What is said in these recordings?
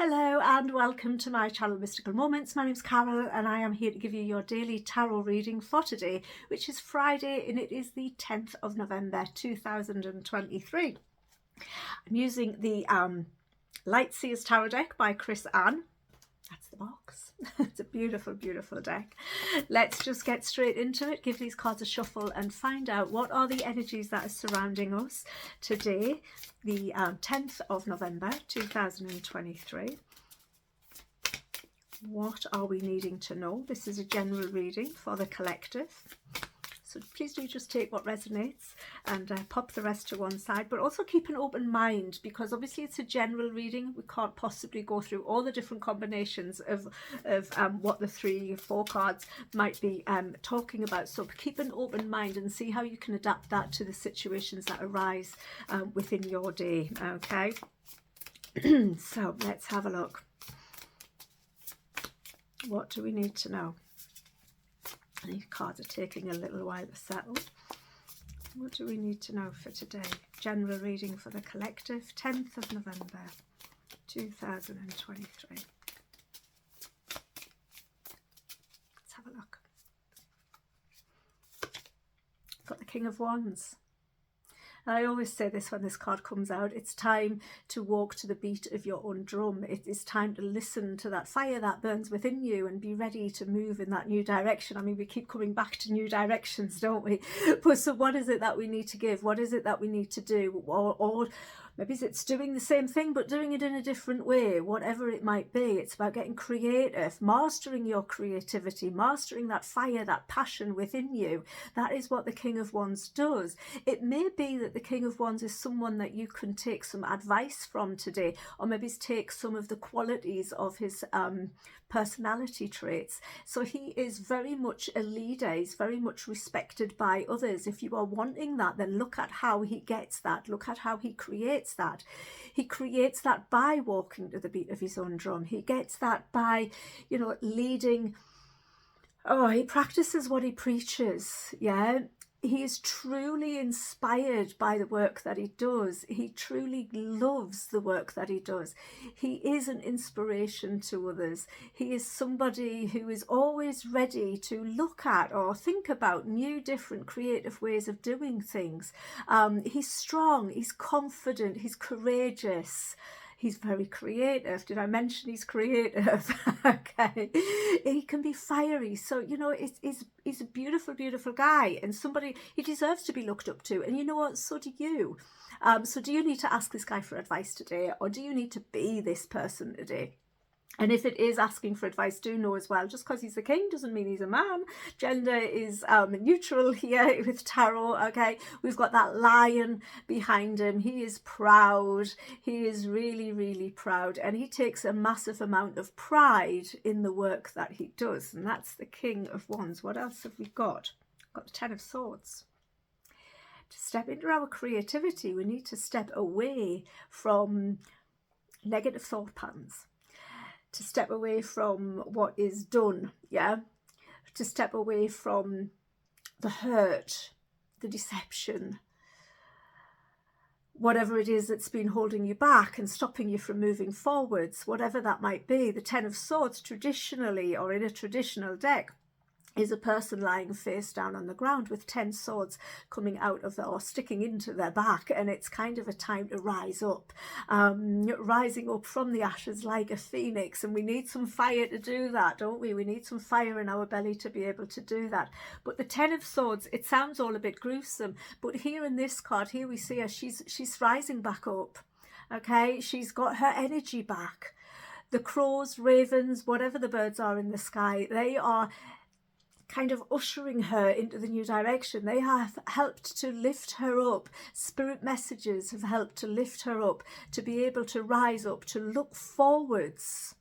Hello and welcome to my channel Mystical Moments. My name's Carol and I am here to give you your daily tarot reading for today, which is Friday, and it is the 10th of November 2023. I'm using the Light Seers Tarot deck by Anne. That's the box. It's a beautiful, beautiful deck. Let's just get straight into it, give these cards a shuffle and find out what are the energies that are surrounding us today, the 10th of November 2023. What are we needing to know? This is a general reading for the collective. So please do just take what resonates and pop the rest to one side, but also keep an open mind, because obviously it's a general reading. We can't possibly go through all the different combinations of what the 3 or 4 cards might be talking about. So keep an open mind and see how you can adapt that to the situations that arise within your day. Okay, so let's have a look. What do we need to know? These cards are taking a little while to settle. What do we need to know for today? General reading for the collective, 10th of November 2023. Let's have a look. Got the King of Wands. I always say this when this card comes out, it's time to walk to the beat of your own drum. It is time to listen to that fire that burns within you and be ready to move in that new direction. I mean, we keep coming back to new directions, don't we? But so what is it that we need to give? What is it that we need to do? Or maybe it's doing the same thing, but doing it in a different way, whatever it might be. It's about getting creative, mastering your creativity, mastering that fire, that passion within you. That is what the King of Wands does. It may be that the King of Wands is someone that you can take some advice from today, or maybe take some of the qualities of his personality traits. So he is very much a leader. He's very much respected by others. If you are wanting that, then look at how he gets that. Look at how he creates that. He creates that by walking to the beat of his own drum. He gets that by, you know, leading. Oh, he practices what he preaches. Yeah. He is truly inspired by the work that he does. He truly loves the work that he does. He is an inspiration to others. He is somebody who is always ready to look at or think about new, different, creative ways of doing things. He's strong, he's confident, he's courageous. He's very creative. Did I mention he's creative? Okay. He can be fiery. So, you know, he's a beautiful, beautiful guy, and somebody he deserves to be looked up to. And you know what? So do you. So do you need to ask this guy for advice today, or do you need to be this person today? And if it is asking for advice, do know as well, just because he's the king doesn't mean he's a man. Gender is neutral here with tarot, okay? We've got that lion behind him. He is proud. He is really, really proud. And he takes a massive amount of pride in the work that he does. And that's the King of Wands. What else have we got? Got the 10 of Swords. To step into our creativity, we need to step away from negative thought patterns. To step away from what is done, yeah? To step away from the hurt, the deception, whatever it is that's been holding you back and stopping you from moving forwards, whatever that might be. The 10 of Swords, traditionally, or in a traditional deck, is a person lying face down on the ground with 10 swords coming out of or sticking into their back, and it's kind of a time to rise up, rising up from the ashes like a phoenix. And we need some fire to do that, don't we? We need some fire in our belly to be able to do that. But the 10 of Swords, it sounds all a bit gruesome, but here in this card, here we see her, she's rising back up. Okay, she's got her energy back. The crows, ravens, whatever the birds are in the sky, they are kind of ushering her into the new direction. They have helped to lift her up. Spirit messages have helped to lift her up, to be able to rise up, to look forwards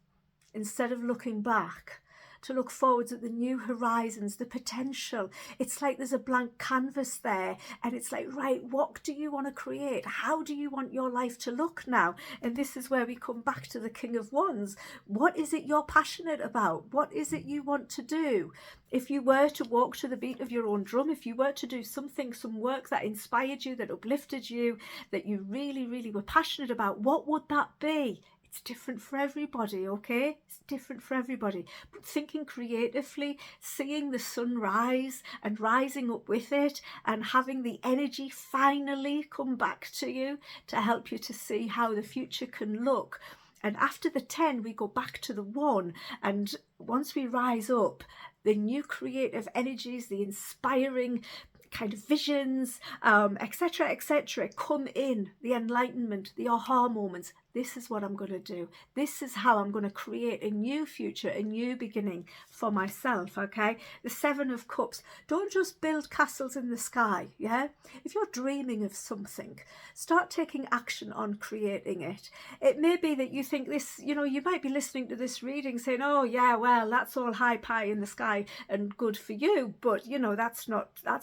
instead of looking back, to look forwards at the new horizons, the potential. It's like there's a blank canvas there, and it's like, right, what do you want to create? How do you want your life to look now? And this is where we come back to the King of Wands. What is it you're passionate about? What is it you want to do? If you were to walk to the beat of your own drum, if you were to do something, some work that inspired you, that uplifted you, that you really, really were passionate about, what would that be? It's different for everybody, okay? It's different for everybody. But thinking creatively, seeing the sun rise and rising up with it, and having the energy finally come back to you to help you to see how the future can look. And after the 10, we go back to the 1. And once we rise up, the new creative energies, the inspiring kind of visions, etc., etc., come in, the enlightenment, the aha moments. This is what I'm going to do. This is how I'm going to create a new future, a new beginning for myself, okay? The 7 of Cups. Don't just build castles in the sky, yeah? If you're dreaming of something, start taking action on creating it. It may be that you think this, you know, you might be listening to this reading saying, oh yeah, well, that's all high pie in the sky and good for you, but you know, that's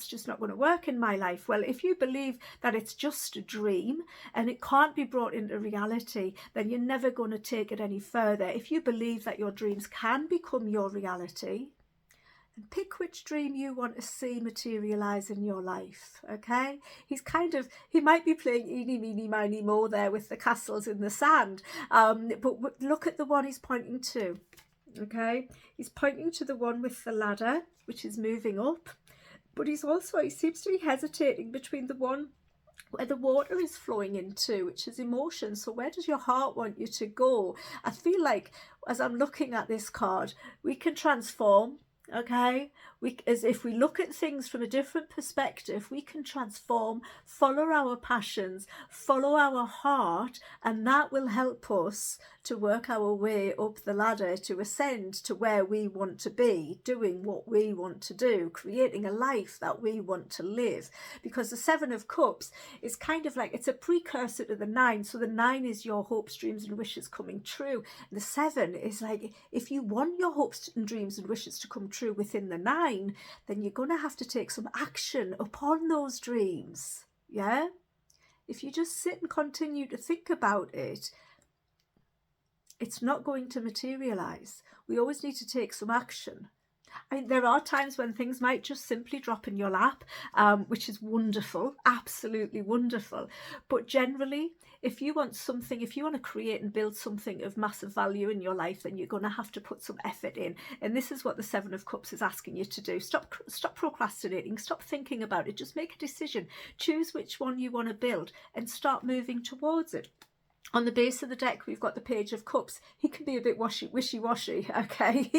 just not going to work in my life. Well, if you believe that it's just a dream and it can't be brought into reality, then you're never going to take it any further. If you believe that your dreams can become your reality, then pick which dream you want to see materialize in your life, okay? He might be playing eeny, meeny, miny, mo there with the castles in the sand, but look at the one he's pointing to, okay? He's pointing to the one with the ladder, which is moving up, but he seems to be hesitating between the one where the water is flowing into, which is emotion. So where does your heart want you to go? I feel like as I'm looking at this card, we can transform, okay? As if we look at things from a different perspective, we can transform, follow our passions, follow our heart, and that will help us to work our way up the ladder, to ascend to where we want to be, doing what we want to do, creating a life that we want to live. Because the 7 of Cups is kind of like, it's a precursor to the 9. So the 9 is your hopes, dreams and wishes coming true. And the 7 is like, if you want your hopes and dreams and wishes to come true within the 9, then you're going to have to take some action upon those dreams. Yeah? If you just sit and continue to think about it, it's not going to materialize. We always need to take some action. I mean, there are times when things might just simply drop in your lap, which is wonderful, absolutely wonderful. But generally, if you want to create and build something of massive value in your life, then you're going to have to put some effort in. And this is what the 7 of Cups is asking you to do. Stop procrastinating, stop thinking about it, just make a decision. Choose which one you want to build and start moving towards it. On the base of the deck, we've got the Page of Cups. He can be a bit wishy-washy, okay?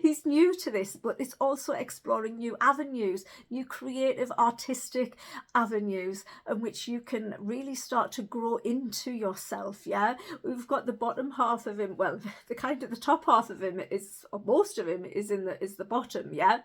He's new to this, but it's also exploring new avenues, new creative, artistic avenues in which you can really start to grow into yourself, yeah? We've got the bottom half of him, well, the top half of him is, or most of him is the bottom, yeah?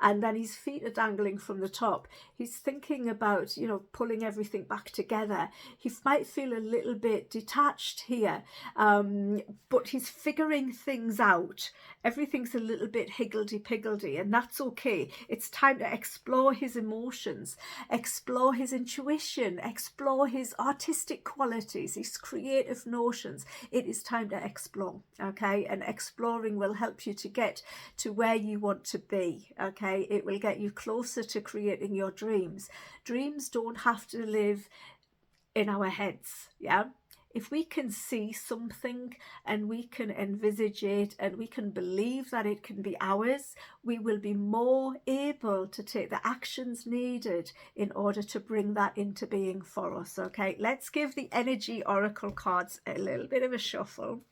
And then his feet are dangling from the top. He's thinking about, you know, pulling everything back together. He might feel a little bit detached here, but he's figuring things out. Everything's a little bit higgledy-piggledy, and that's okay. It's time to explore his emotions, explore his intuition, explore his artistic qualities, his creative notions. It is time to explore, okay? And exploring will help you to get to where you want to be, okay? It will get you closer to creating your dreams. Dreams don't have to live in our heads, yeah? If we can see something and we can envisage it and we can believe that it can be ours, we will be more able to take the actions needed in order to bring that into being for us, okay? Let's give the energy oracle cards a little bit of a shuffle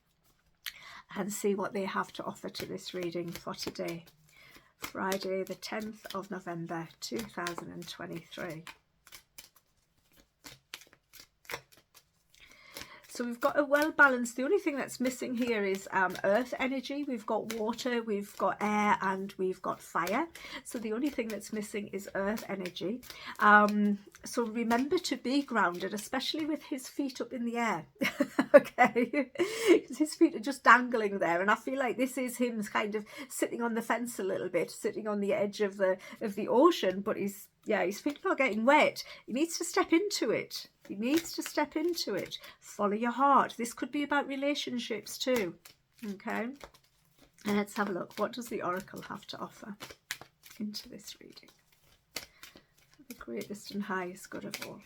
and see what they have to offer to this reading for today, Friday the 10th of November 2023. So we've got a well-balanced, the only thing that's missing here is earth energy. We've got water, we've got air, and we've got fire. So the only thing that's missing is earth energy. So remember to be grounded, especially with his feet up in the air, okay? Because his feet are just dangling there. And I feel like this is him kind of sitting on the fence a little bit, sitting on the edge of the ocean, but his feet are getting wet. He needs to step into it. He needs to step into it. Follow your heart. This could be about relationships too. Okay. And let's have a look. What does the oracle have to offer into this reading? The greatest and highest good of all.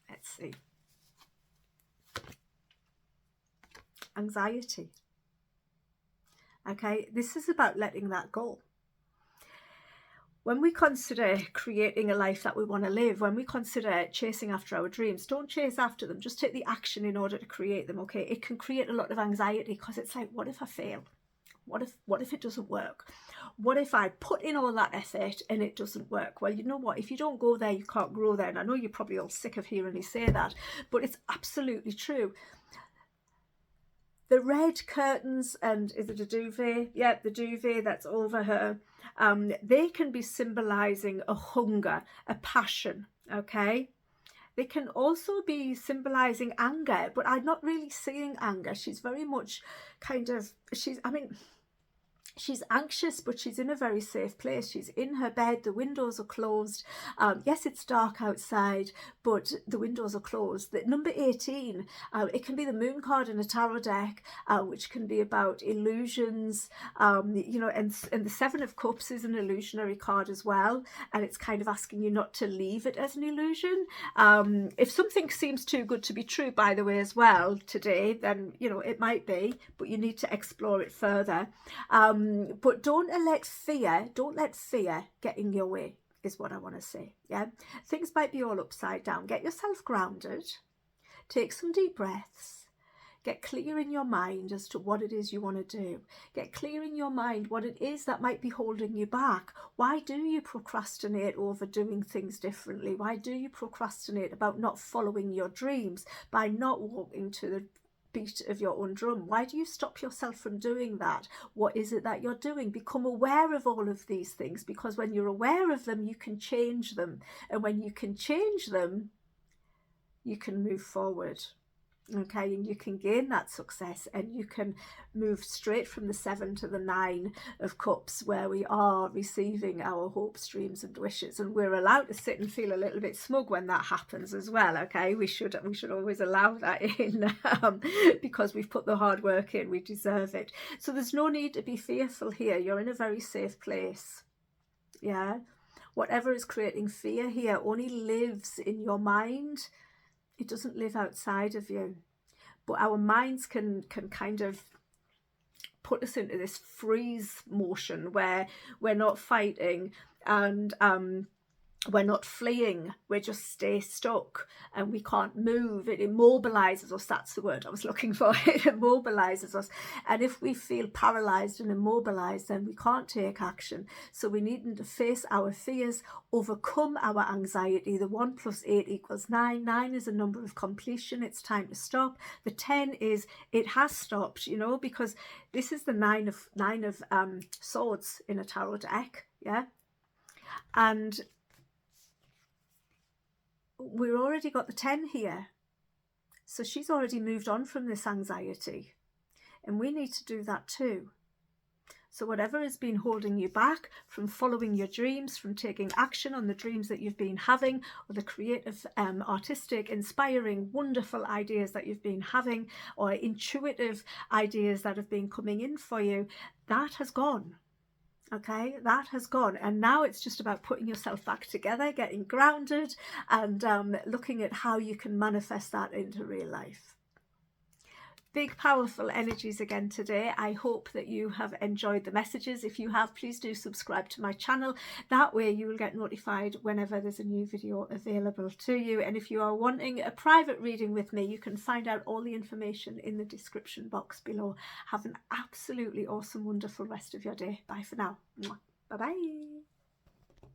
Let's see. anxiety. Okay, this is about letting that go. When we consider creating a life that we want to live, when we consider chasing after our dreams, don't chase after them, just take the action in order to create them. Okay, it can create a lot of anxiety because it's like, what if I fail? What if it doesn't work? What if I put in all that effort and it doesn't work? Well, you know what? If you don't go there, you can't grow there. And I know you're probably all sick of hearing me say that, but it's absolutely true. The red curtains, and is it a duvet? Yeah, the duvet that's over her. They can be symbolizing a hunger, a passion, okay? They can also be symbolizing anger, but I'm not really seeing anger. She's very much kind of, she's anxious, but she's in a very safe place. She's in her bed, the windows are closed. Yes, it's dark outside, but the windows are closed. The number 18, it can be the moon card in a tarot deck, which can be about illusions, you know, and the 7 of Cups is an illusionary card as well, and it's kind of asking you not to leave it as an illusion. If something seems too good to be true, by the way, as well today, then, you know, it might be, but you need to explore it further. But don't let fear get in your way, is what I want to say. Yeah, things might be all upside down. Get yourself grounded, take some deep breaths, get clear in your mind as to what it is you want to do. Get clear in your mind what it is that might be holding you back. Why do you procrastinate over doing things differently? Why do you procrastinate about not following your dreams, by not walking to the beat of your own drum? Why do you stop yourself from doing that? What is it that you're doing? Become aware of all of these things, because when you're aware of them, you can change them. And when you can change them, you can move forward. Okay, and you can gain that success, and you can move straight from the 7 to the 9 of Cups, where we are receiving our hopes, dreams and wishes, and we're allowed to sit and feel a little bit smug when that happens as well. Okay, we should always allow that in, because we've put the hard work in, we deserve it. So there's no need to be fearful here. You're in a very safe place. Yeah, whatever is creating fear here only lives in your mind. It doesn't live outside of you. But our minds can kind of put us into this freeze motion where we're not fighting and we're not fleeing, we just stay stuck and we can't move. It immobilizes us. That's the word I was looking for. It immobilizes us. And if we feel paralyzed and immobilized, then we can't take action. So we need to face our fears, overcome our anxiety. The 1 + 8 = 9. 9 is a number of completion. It's time to stop. The 10 is it has stopped, you know, because this is the 9 of swords in a tarot deck. Yeah. And we've already got the 10 here. So she's already moved on from this anxiety. And we need to do that too. So whatever has been holding you back from following your dreams, from taking action on the dreams that you've been having, or the creative, artistic, inspiring, wonderful ideas that you've been having, or intuitive ideas that have been coming in for you, that has gone. Okay, that has gone, and now it's just about putting yourself back together, getting grounded, and looking at how you can manifest that into real life. Big powerful energies again today. I hope that you have enjoyed the messages. If you have, please do subscribe to my channel. That way you will get notified whenever there's a new video available to you. And if you are wanting a private reading with me, you can find out all the information in the description box below. Have an absolutely awesome, wonderful rest of your day. Bye for now. Bye bye.